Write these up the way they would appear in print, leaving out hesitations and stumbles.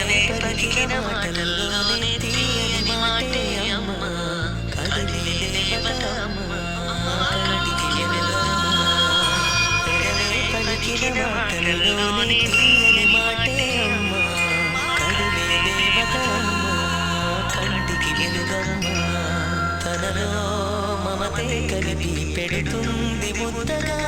పలికిన మాటల్లోనే తీయని మాటే అమ్మ కదిలే దేవత అమ్మ కంటికి వెలుగమ్మ పెదవే పలికిన మాటల్లోనే తీయని మాటే అమ్మ కదిలే దేవత అమ్మ కంటికి వెలుగమ్మ తనలో మమతే కలిపి పెడుతుంది ముద్దగా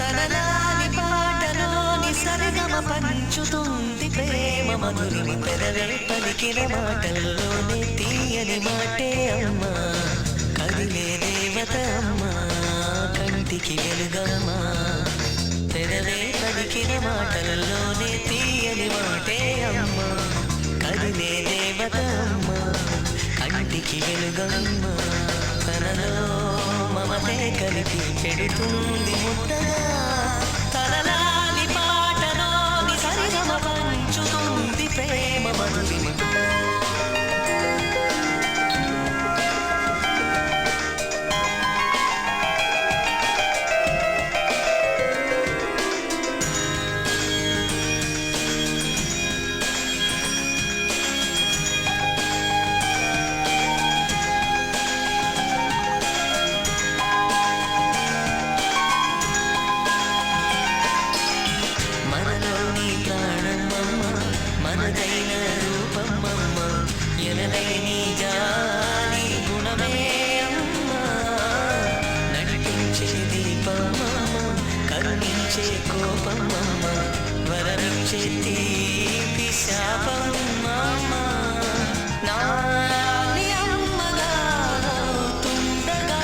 తనలాని పాటలోని సరిగమ పంచుతుంది ప్రేమ మధురిమ పెదవే పలికిన మాటల్లోనే తీయని మాటే అమ్మ కదిలే దేవత అమ్మ కంటికి వెలుగమ్మ పెదవే పలికిన మాటల్లోనే తీయని మాటే అమ్మ కదిలే దేవత అమ్మ కంటికి వెలుగమ్మ తనలో మమతే కలిపి పెడుతుంది ముద్దగా తనలాని పాటలోని సరిగమ పంచుతుంది ప్రేమ మధురిమ మనదైన రూపమమ్మ ఎనలేని జాలి గుణమే అమ్మ నడిపించే దీపమమ్మ కరుణించే కోపమమ్మ వరమించే తీపి శాపమమ్మ నాలి అమ్మగా అవుతుండగా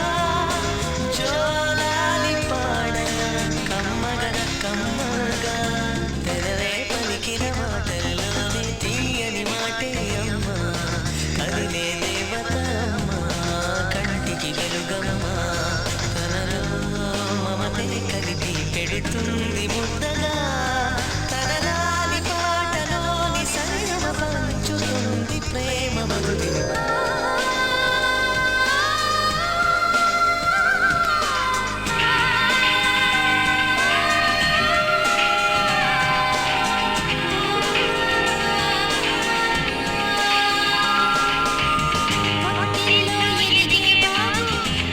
జోలాలి పాడగా కమ్మగా కమ్మగా పెదవే పలికిన మాటల్లోనే తీయని మాటే అమ్మ కదిలే దేవత అమ్మ కంటికి వెలుగమ్మ తనలో మమతే కలిపి పెడుతుంది ముద్దగా తనలాని పాటలోని సరిగమ పంచుతుంది ప్రేమ మధురిమ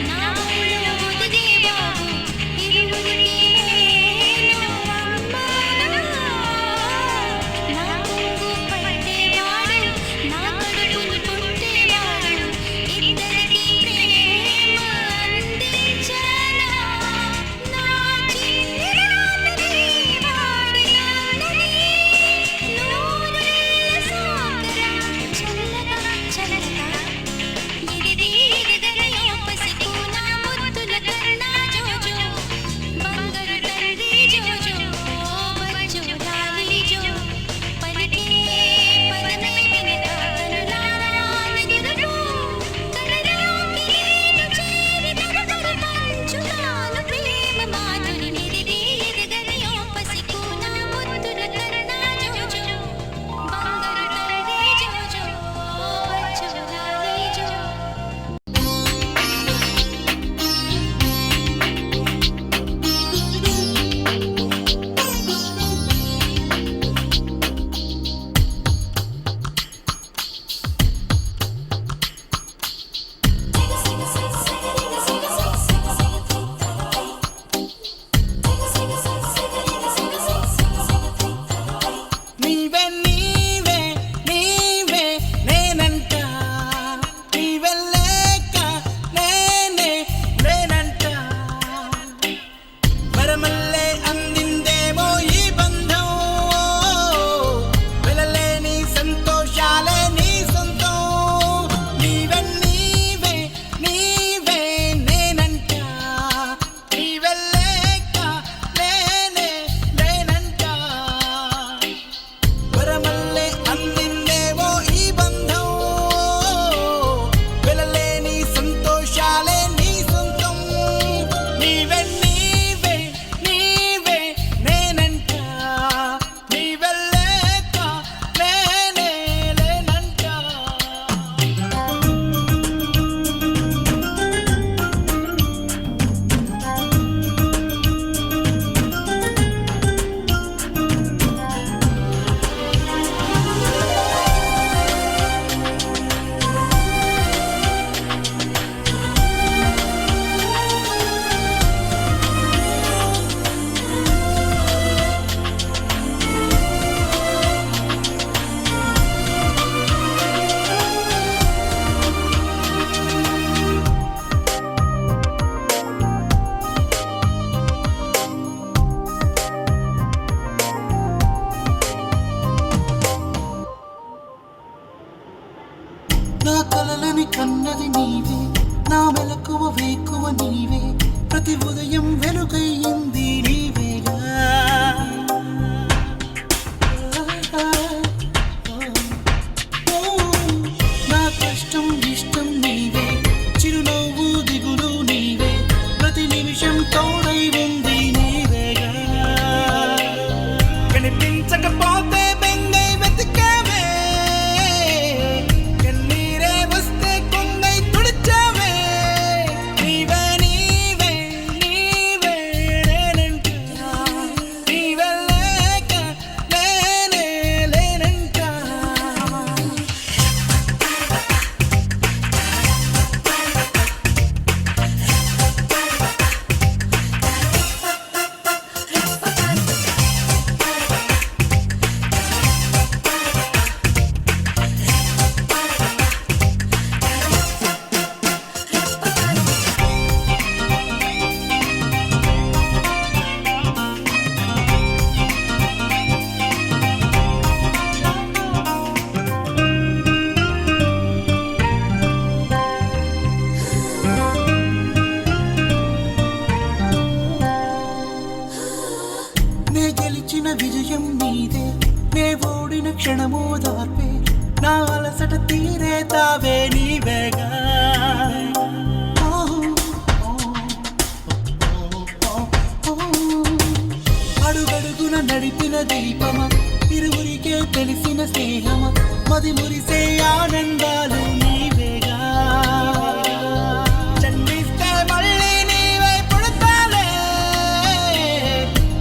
నా కన్నది నీవే, నా మెలకువ వేకువ నీవే, ప్రతి ఉదయం వెలుగయ్యింది నీవేగా. నా కష్టం ఇష్టం నీవే, చిరునవ్వు దిగులు నీవే, ప్రతి నిమిషం తోడై ఉంది నీవేగా. కనిపించకపోతే బెంగై వెతికావే, కన్నీరే వస్తే కొంగై తుడిచావే. నీవే నీవే నీవే నేనంటా, నీవే లేక నేనే లేనంటా. నే గెలిచిన విజయం నీదే, నే ఓడిన క్షణమో దార్పే, నా అలసట తీరే తావే నీవేగా. అడుగడుగున నడిపిన దీపమ, ఇరువురికే తెలిసిన స్నేహమ, మది మురిసే ఆనందాలు నీవేగా. జన్మిస్తే మళ్ళీ నీవై పుడతాలే,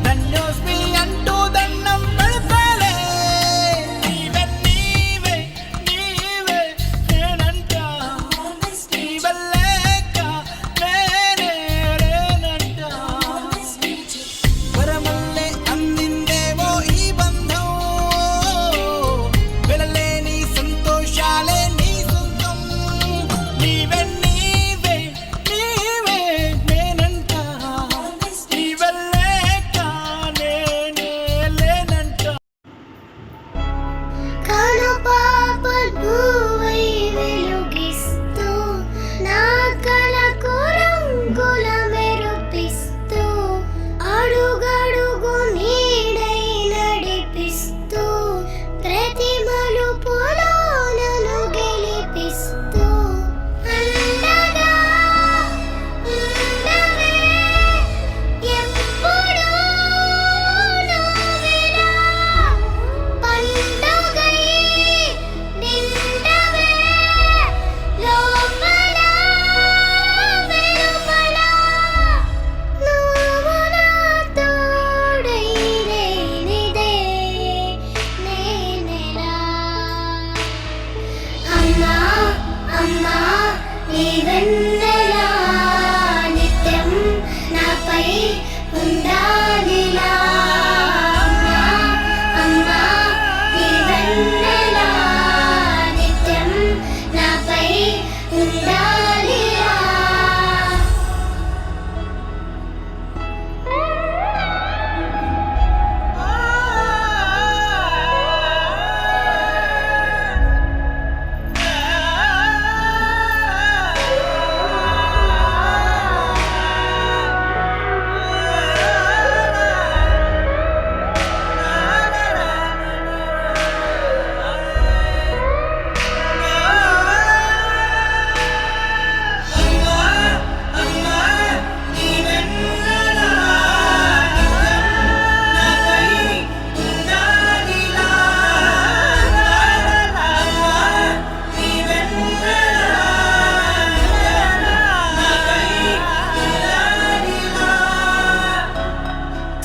నన్నోస్మి అంటూ దండం పెడతాలే. నీవే నీవే నీవే నేనంటా, నీవే లేక నేనే లేనంటా. వరమల్లే అందిందేవో ఈ బంధం, వెలలేని సంతోషాలే నీ సొంతం. నీవే నీవే నీవే నేనంటా, నీవే లేక నేనే లేనంటా. కనుపాప నువ్వై వెలుగిస్తూ, నా కలకు రంగుల మెరుపిస్తూ, అడుగడుగు నీడై నడిపిస్తూ, ప్రతి మలుపులో నన్ను గెలిపిస్తూ, అండగా ఉండవే ఎప్పుడూ నువ్వెలా, పండుగై నిండవే లోపల వెలుపల, నువ్వు నా తోడై లేనిదే నేనెలా. అమ్మా అమ్మా నీ వెన్నెలా, నిత్యం నాపై ఉండాలిలా. అమ్మా అమ్మా నీ వెన్నెలా, నిత్యం నాపై ఉండాలిలా.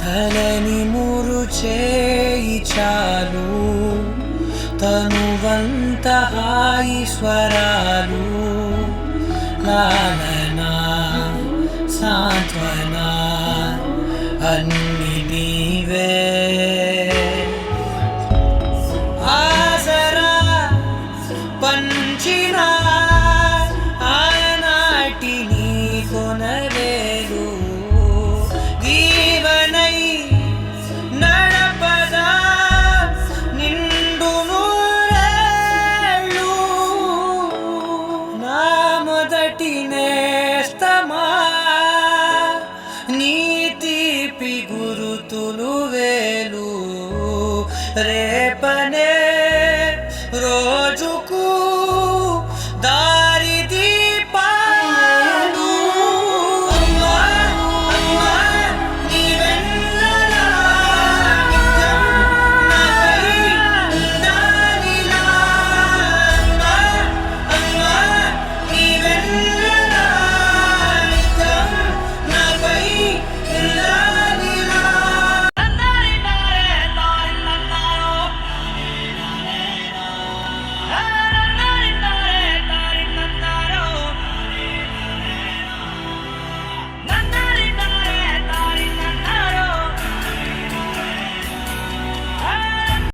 తలని మురు చేయి చాలు, తనువంత హాయి స్వరాలు, లాలన సాంత్వన అన్ని నీవే. ఆసరా పంచిన ఆనాటి నీ కొనలేరు, జీవనై నడపదా నిండు నూరేళ్ళు. నా రోజు